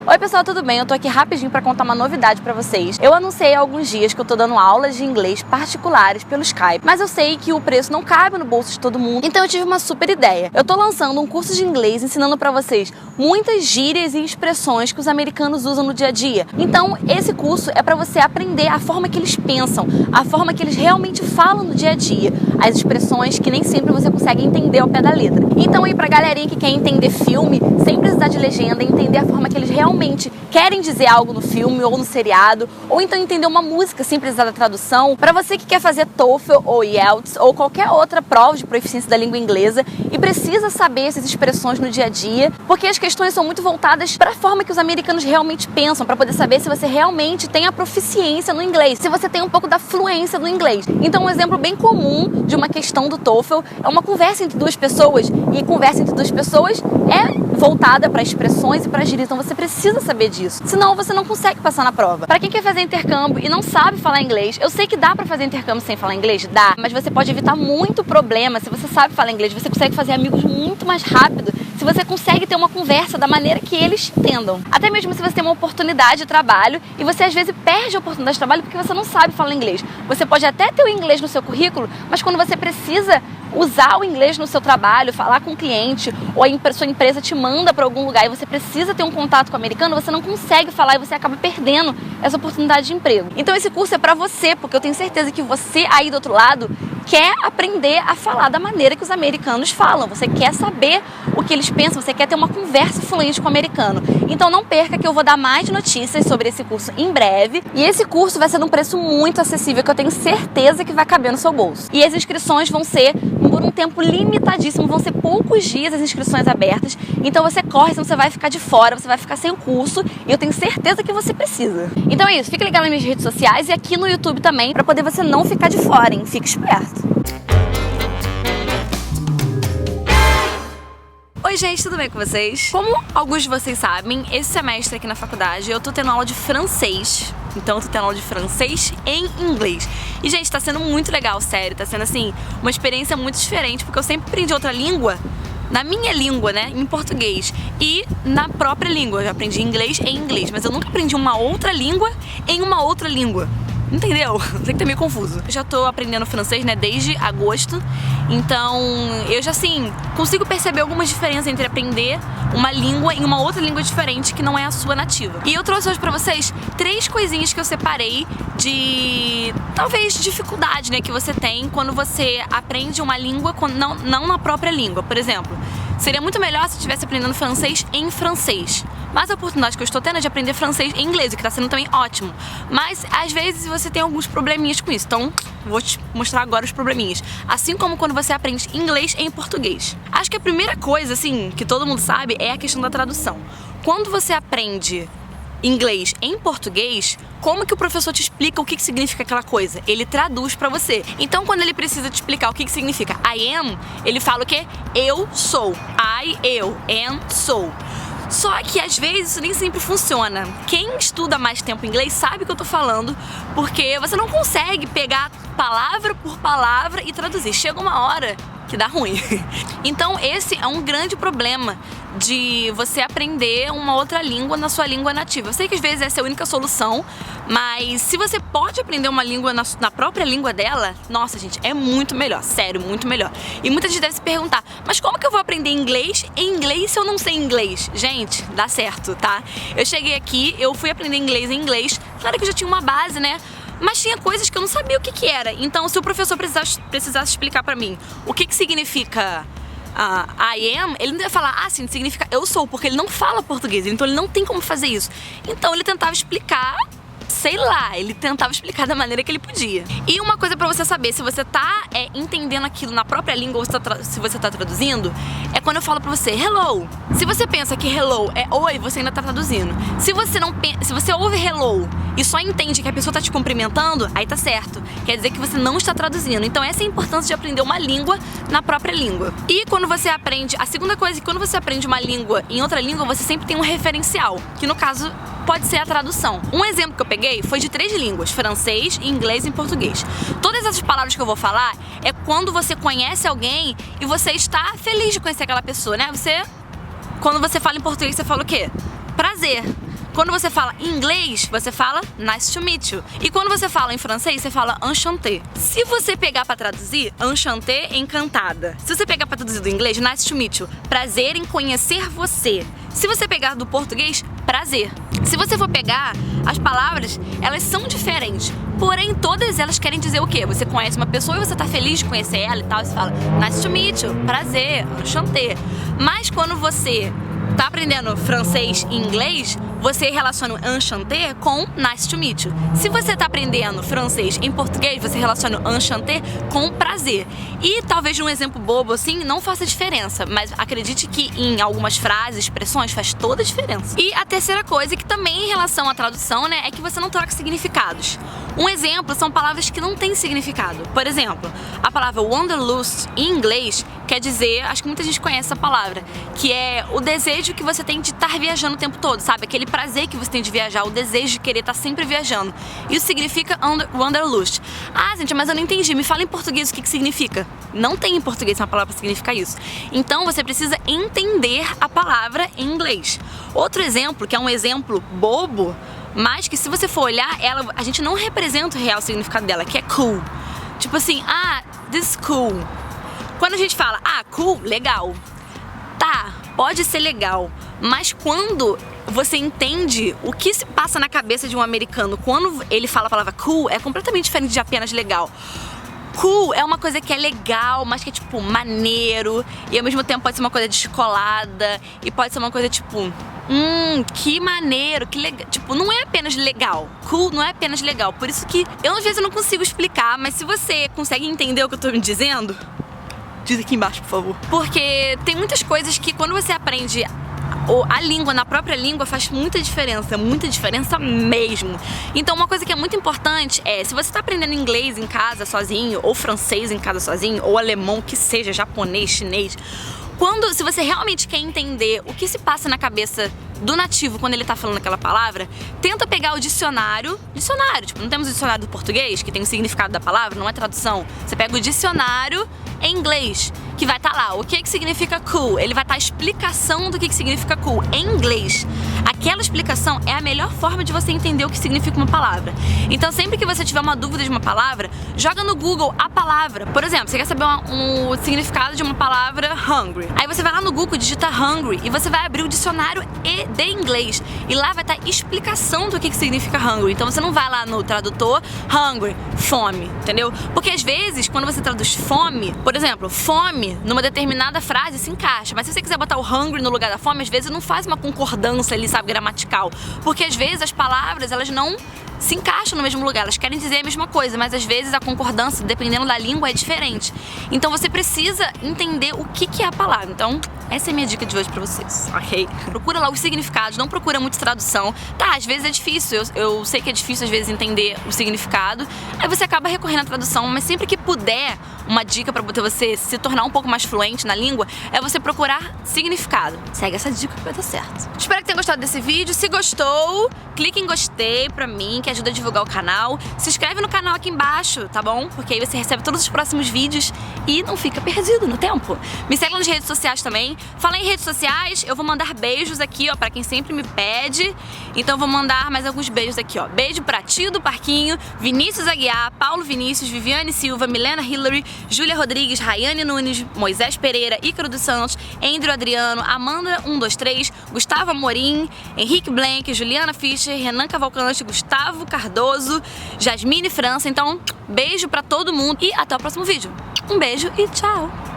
Oi pessoal, tudo bem? Eu tô aqui rapidinho pra contar uma novidade pra vocês. Eu anunciei há alguns dias que eu tô dando aulas de inglês particulares pelo Skype, mas eu sei que o preço não cabe no bolso de todo mundo, então eu tive uma super ideia. Eu tô lançando um curso de inglês ensinando pra vocês muitas gírias e expressões que os americanos usam no dia a dia. Então esse curso é pra você aprender a forma que eles pensam, a forma que eles realmente falam no dia a dia, as expressões que nem sempre você consegue entender ao pé da letra. Então aí pra galerinha que quer entender filme, sem precisar de legenda, entender a forma que eles realmente querem dizer algo no filme ou no seriado, ou então entender uma música sem precisar da tradução, para você que quer fazer TOEFL ou IELTS ou qualquer outra prova de proficiência da língua inglesa e precisa saber essas expressões no dia a dia, porque as questões são muito voltadas para a forma que os americanos realmente pensam, para poder saber se você realmente tem a proficiência no inglês, se você tem um pouco da fluência no inglês. Então um exemplo bem comum de uma questão do TOEFL é uma conversa entre duas pessoas, e conversa entre duas pessoas é voltada para expressões e para gírias, então você precisa saber disso, senão você não consegue passar na prova. Para quem quer fazer intercâmbio e não sabe falar inglês, eu sei que dá para fazer intercâmbio sem falar inglês, dá, mas você pode evitar muito problema se você sabe falar inglês, você consegue fazer amigos muito mais rápido se você consegue ter uma conversa da maneira que eles entendam. Até mesmo se você tem uma oportunidade de trabalho e você às vezes perde a oportunidade de trabalho porque você não sabe falar inglês. Você pode até ter o inglês no seu currículo, mas quando você precisa usar o inglês no seu trabalho, falar com o cliente, ou a sua empresa te manda para algum lugar e você precisa ter um contato com o americano, você não consegue falar e você acaba perdendo essa oportunidade de emprego. Então esse curso é para você, porque eu tenho certeza que você aí do outro lado quer aprender a falar da maneira que os americanos falam. Você quer saber o que eles pensam, você quer ter uma conversa fluente com o americano. Então não perca que eu vou dar mais notícias sobre esse curso em breve. E esse curso vai ser num preço muito acessível, que eu tenho certeza que vai caber no seu bolso. E as inscrições vão ser por um tempo limitadíssimo, vão ser poucos dias as inscrições abertas. Então você corre, senão você vai ficar de fora, você vai ficar sem o curso. E eu tenho certeza que você precisa. Então é isso, fique ligado nas minhas redes sociais e aqui no YouTube também, para poder você não ficar de fora, hein? Fique esperto. Oi gente, tudo bem com vocês? Como alguns de vocês sabem, esse semestre aqui na faculdade eu tô tendo aula de francês. Então eu tô tendo aula de francês em inglês. E gente, tá sendo muito legal, sério. Tá sendo assim, uma experiência muito diferente, porque eu sempre aprendi outra língua na minha língua, né, em português, e na própria língua. Eu já aprendi inglês em inglês, mas eu nunca aprendi uma outra língua em uma outra língua. Entendeu? Sei que tá meio confuso. Eu já tô aprendendo francês, né, desde agosto. Então, eu já, assim, consigo perceber algumas diferenças entre aprender uma língua em uma outra língua diferente que não é a sua nativa. E eu trouxe hoje pra vocês 3 coisinhas que eu separei de, talvez, dificuldade, né, que você tem quando você aprende uma língua não na própria língua. Por exemplo, seria muito melhor se eu estivesse aprendendo francês em francês. Mas a oportunidade que eu estou tendo é de aprender francês em inglês, o que está sendo também ótimo. Mas, às vezes, você tem alguns probleminhas com isso. Então, vou te mostrar agora os probleminhas. Assim como quando você aprende inglês em português. Acho que a primeira coisa, assim, que todo mundo sabe é a questão da tradução. Quando você aprende inglês em português, como que o professor te explica o que significa aquela coisa? Ele traduz pra você. Então, quando ele precisa te explicar o que significa I am, ele fala o quê? Eu sou. Eu, am, sou. Só que às vezes isso nem sempre funciona. Quem estuda mais tempo inglês sabe o que eu tô falando, porque você não consegue pegar palavra por palavra e traduzir. Chega uma hora que dá ruim. Então esse é um grande problema de você aprender uma outra língua na sua língua nativa. Eu sei que às vezes essa é a única solução, mas se você pode aprender uma língua na própria língua dela, nossa gente, é muito melhor, sério, muito melhor. E muita gente deve se perguntar, mas como que eu vou aprender inglês em inglês se eu não sei inglês? Gente, dá certo, tá? Eu cheguei aqui, eu fui aprender inglês em inglês, claro que eu já tinha uma base, né? Mas tinha coisas que eu não sabia o que era. Então, se o professor precisasse explicar pra mim o que significa I am, ele não ia falar, sim, significa eu sou, porque ele não fala português, então ele não tem como fazer isso. Então, ele tentava explicar, sei lá, ele tentava explicar da maneira que ele podia. E uma coisa pra você saber se você tá entendendo aquilo na própria língua ou se você tá traduzindo, é quando eu falo pra você, hello. Se você pensa que hello é oi, você ainda tá traduzindo. Se você ouve hello e só entende que a pessoa tá te cumprimentando, aí tá certo. Quer dizer que você não está traduzindo. Então essa é a importância de aprender uma língua na própria língua. E quando você aprende, a segunda coisa é que quando você aprende uma língua em outra língua, você sempre tem um referencial, que no caso pode ser a tradução. Um exemplo que eu peguei foi de 3 línguas, francês, inglês e português. Todas essas palavras que eu vou falar é quando você conhece alguém e você está feliz de conhecer aquela pessoa, né? Quando você fala em português, você fala o quê? Prazer. Quando você fala em inglês, você fala nice to meet you. E quando você fala em francês, você fala enchanté. Se você pegar pra traduzir, enchanté, encantada. Se você pegar pra traduzir do inglês, nice to meet you, prazer em conhecer você. Se você pegar do português, prazer. Se você for pegar, as palavras, elas são diferentes. Porém, todas elas querem dizer o quê? Você conhece uma pessoa e você tá feliz de conhecer ela e tal, e você fala nice to meet you, prazer, enchanté. Mas quando você tá aprendendo francês e inglês, você relaciona o enchanté com nice to meet you. Se você tá aprendendo francês em português, você relaciona o enchanté com prazer. E talvez num exemplo bobo assim, não faça diferença, mas acredite que em algumas frases, expressões, faz toda a diferença. E a terceira coisa, que também em relação à tradução, né, é que você não troca significados. Um exemplo são palavras que não têm significado. Por exemplo, a palavra wanderlust em inglês quer dizer, acho que muita gente conhece essa palavra, que é o desejo que você tem de estar viajando o tempo todo, sabe? Aquele prazer que você tem de viajar, o desejo de querer estar sempre viajando. Isso significa wanderlust. Ah, gente, mas eu não entendi. Me fala em português o que significa. Não tem em português uma palavra para significar isso. Então você precisa entender a palavra em inglês. Outro exemplo, que é um exemplo bobo, mas que se você for olhar, a gente não representa o real significado dela, que é cool. Tipo assim, this is cool. Quando a gente fala, cool, legal. Tá, pode ser legal, mas quando você entende o que se passa na cabeça de um americano quando ele fala a palavra cool, é completamente diferente de apenas legal. Cool é uma coisa que é legal, mas que é tipo maneiro, e ao mesmo tempo pode ser uma coisa descolada, e pode ser uma coisa tipo, que maneiro, que legal. Tipo, não é apenas legal. Cool não é apenas legal. Por isso que eu às vezes não consigo explicar, mas se você consegue entender o que eu tô me dizendo, diz aqui embaixo, por favor. Porque tem muitas coisas que quando você aprende a língua, na própria língua, faz muita diferença mesmo. Então uma coisa que é muito importante é, se você está aprendendo inglês em casa sozinho, ou francês em casa sozinho, ou alemão, que seja, japonês, chinês, se você realmente quer entender o que se passa na cabeça do nativo quando ele tá falando aquela palavra, tenta pegar o dicionário, tipo, não temos o dicionário do português, que tem o significado da palavra, não é tradução. Você pega o dicionário em inglês, que vai estar lá, o que significa cool, ele vai estar a explicação do que significa cool em inglês. Aquela explicação é a melhor forma de você entender o que significa uma palavra. Então sempre que você tiver uma dúvida de uma palavra, joga no Google a palavra. Por exemplo, você quer saber o significado de uma palavra hungry. Aí você vai lá no Google, digita hungry e você vai abrir o dicionário de inglês. E lá vai estar a explicação do que significa hungry. Então você não vai lá no tradutor, hungry, fome, entendeu? Porque às vezes, quando você traduz fome, por exemplo, fome numa determinada frase se encaixa, mas se você quiser botar o hungry no lugar da fome, às vezes não faz uma concordância ali, sabe, gramatical, porque às vezes as palavras, elas não se encaixam no mesmo lugar, elas querem dizer a mesma coisa, mas às vezes a concordância, dependendo da língua, é diferente. Então você precisa entender o que é a palavra. Então essa é a minha dica de hoje pra vocês, ok? Procura lá os significados, não procura muito tradução. Tá, às vezes é difícil, eu sei que é difícil às vezes entender o significado, aí você acaba recorrendo à tradução, mas sempre que puder, uma dica pra você se tornar um pouco mais fluente na língua, é você procurar significado. Segue essa dica que vai dar certo. Espero que tenham gostado desse vídeo. Se gostou, clique em gostei pra mim, que ajuda a divulgar o canal. Se inscreve no canal aqui embaixo, tá bom? Porque aí você recebe todos os próximos vídeos e não fica perdido no tempo. Me segue nas redes sociais também. Fala em redes sociais, eu vou mandar beijos aqui, ó, pra quem sempre me pede. Então eu vou mandar mais alguns beijos aqui, ó. Beijo pra Tio do Parquinho, Vinícius Aguiar, Paulo Vinícius, Viviane Silva, Milena Hillary, Júlia Rodrigues, Rayane Nunes, Moisés Pereira, Ícaro dos Santos, Andrew Adriano, Amanda 123, Gustavo Amorim, Henrique Blank, Juliana Fischer, Renan Cavalcante, Gustavo Cardoso, Jasmine França. Então, beijo pra todo mundo e até o próximo vídeo. Um beijo e tchau!